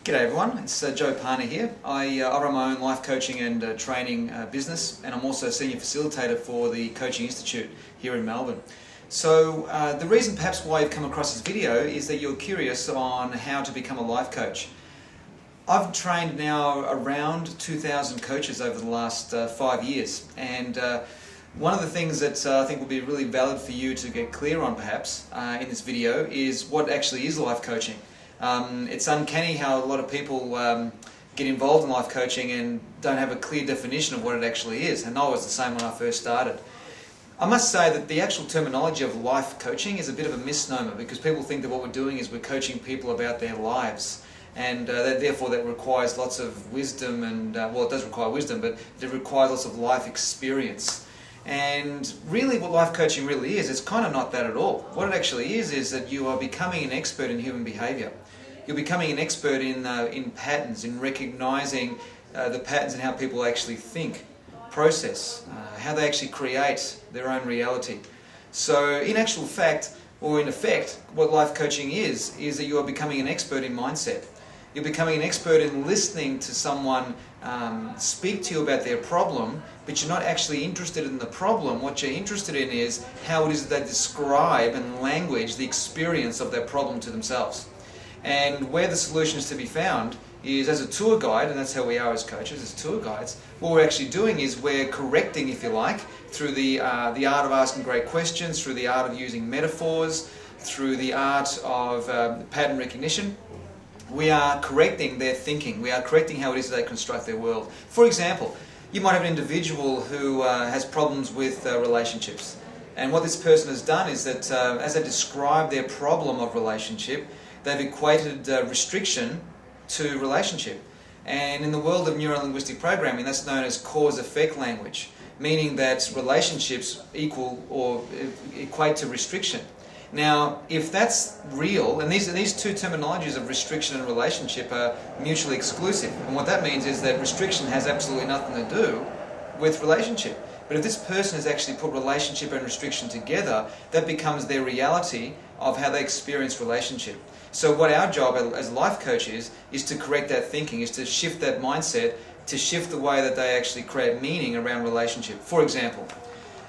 G'day everyone, it's Joe Pane here. I run my own life coaching and training business, and I'm also a senior facilitator for the Coaching Institute here in Melbourne. So the reason perhaps why you've come across this video is that you're curious on how to become a life coach. I've trained now around 2,000 coaches over the last 5 years, and one of the things that I think will be really valid for you to get clear on perhaps in this video is what actually is life coaching. It's uncanny how a lot of people get involved in life coaching and don't have a clear definition of what it actually is, and I was the same when I first started. I must say that the actual terminology of life coaching is a bit of a misnomer, because people think that what we're doing is we're coaching people about their lives, and therefore that requires lots of wisdom, and well, it does require wisdom, but it requires lots of life experience. And really what life coaching really is, it's kind of not that at all. What it actually is that you are becoming an expert in human behaviour. You're becoming an expert in patterns, in recognising the patterns in how people actually think, process, how they actually create their own reality. So in actual fact, or in effect, what life coaching is that you are becoming an expert in mindset. You're becoming an expert in listening to someone speak to you about their problem, but you're not actually interested in the problem. What you're interested in is how it is that they describe and language the experience of their problem to themselves. And where the solution is to be found is as a tour guide, and that's how we are as coaches, as tour guides. What we're actually doing is we're correcting, if you like, through the art of asking great questions, through the art of using metaphors, through the art of pattern recognition. We are correcting their thinking. We are correcting how it is that they construct their world. For example, you might have an individual who has problems with relationships. And what this person has done is that as they describe their problem of relationship, they've equated restriction to relationship. And in the world of neuro-linguistic programming, that's known as cause-effect language, meaning that relationships equal or equate to restriction. Now, if that's real, and these two terminologies of restriction and relationship are mutually exclusive, and what that means is that restriction has absolutely nothing to do with relationship. But if this person has actually put relationship and restriction together, that becomes their reality of how they experience relationship. So what our job as life coaches is to correct that thinking, is to shift that mindset, to shift the way that they actually create meaning around relationship. For example,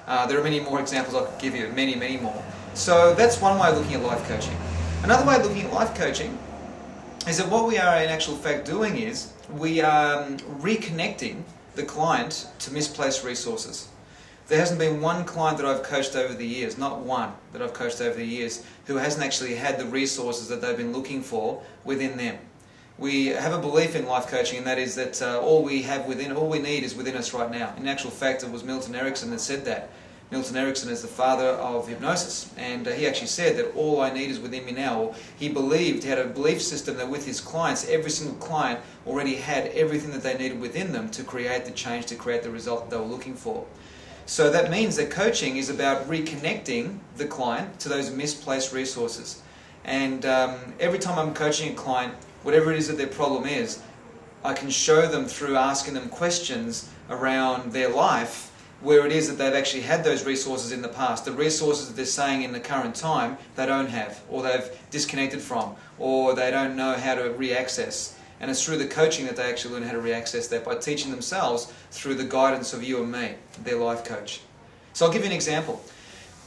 there are many more examples I could give you, many, many more. So that's one way of looking at life coaching. Another way of looking at life coaching is that what we are in actual fact doing is we are reconnecting the client to misplaced resources. There hasn't been one client that I've coached over the years, not one that I've coached over the years, who hasn't actually had the resources that they've been looking for within them. We have a belief in life coaching, and that is that all we need is within us right now. In actual fact, it was Milton Erickson that said that. Milton Erickson is the father of hypnosis, and he actually said that all I need is within me now. Or he had a belief system that with his clients, every single client already had everything that they needed within them to create the change, to create the result that they were looking for. So that means that coaching is about reconnecting the client to those misplaced resources. And every time I'm coaching a client, whatever it is that their problem is, I can show them through asking them questions around their life, where it is that they've actually had those resources in the past, the resources that they're saying in the current time they don't have, or they've disconnected from, or they don't know how to re-access. And it's through the coaching that they actually learn how to re-access that, by teaching themselves through the guidance of you and me, their life coach. So I'll give you an example.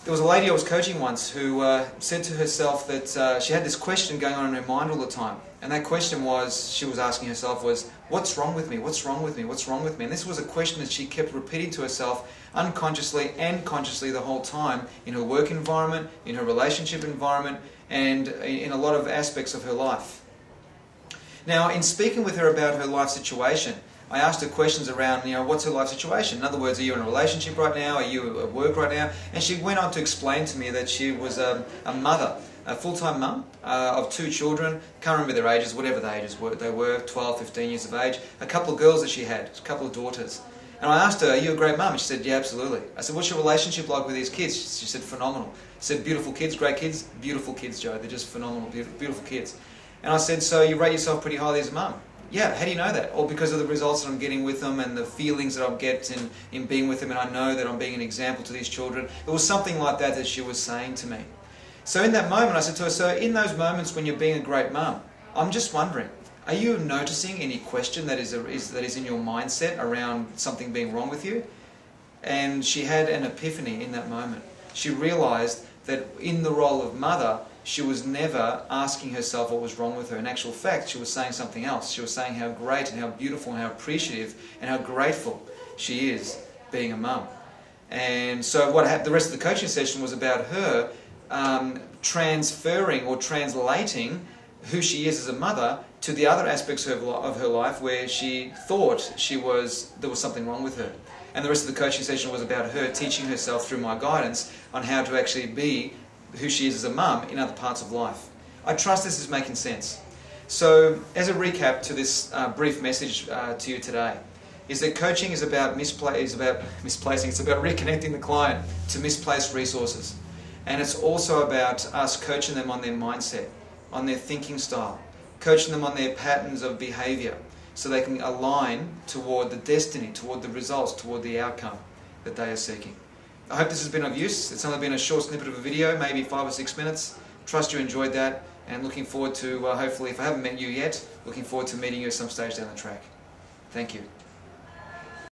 There was a lady I was coaching once who said to herself that she had this question going on in her mind all the time. And that question she was asking herself was, what's wrong with me? What's wrong with me? What's wrong with me? And this was a question that she kept repeating to herself unconsciously and consciously the whole time, in her work environment, in her relationship environment, and in a lot of aspects of her life. Now, in speaking with her about her life situation, I asked her questions around, what's her life situation? In other words, are you in a relationship right now? Are you at work right now? And she went on to explain to me that she was a mother, a full-time mum of 2 children. Can't remember their ages, whatever the ages were. They were 12, 15 years of age. A couple of girls that she had, a couple of daughters. And I asked her, are you a great mum? And she said, yeah, absolutely. I said, what's your relationship like with these kids? She said, phenomenal. I said, beautiful kids, great kids? Beautiful kids, Joe. They're just phenomenal, beautiful kids. And I said, so you rate yourself pretty highly as a mum? Yeah, how do you know that? Or because of the results that I'm getting with them and the feelings that I get in being with them, and I know that I'm being an example to these children. It was something like that that she was saying to me. So in that moment I said to her, so in those moments when you're being a great mum, I'm just wondering, Are you noticing any question that is in your mindset around something being wrong with you? And she had an epiphany in that moment. She realized that in the role of mother, she was never asking herself what was wrong with her. In actual fact, she was saying something else. She was saying how great and how beautiful and how appreciative and how grateful she is being a mum. And so the rest of the coaching session was about her transferring or translating who she is as a mother to the other aspects of her life where she thought there was something wrong with her. And the rest of the coaching session was about her teaching herself through my guidance on how to actually be who she is as a mum in other parts of life. I trust this is making sense. So, as a recap to this brief message to you today, is that coaching is about misplacing. It's about reconnecting the client to misplaced resources. And it's also about us coaching them on their mindset, on their thinking style, coaching them on their patterns of behaviour, so they can align toward the destiny, toward the results, toward the outcome that they are seeking. I hope this has been of use. It's only been a short snippet of a video, maybe 5 or 6 minutes. Trust you enjoyed that, and looking forward to, hopefully, if I haven't met you yet, looking forward to meeting you at some stage down the track. Thank you.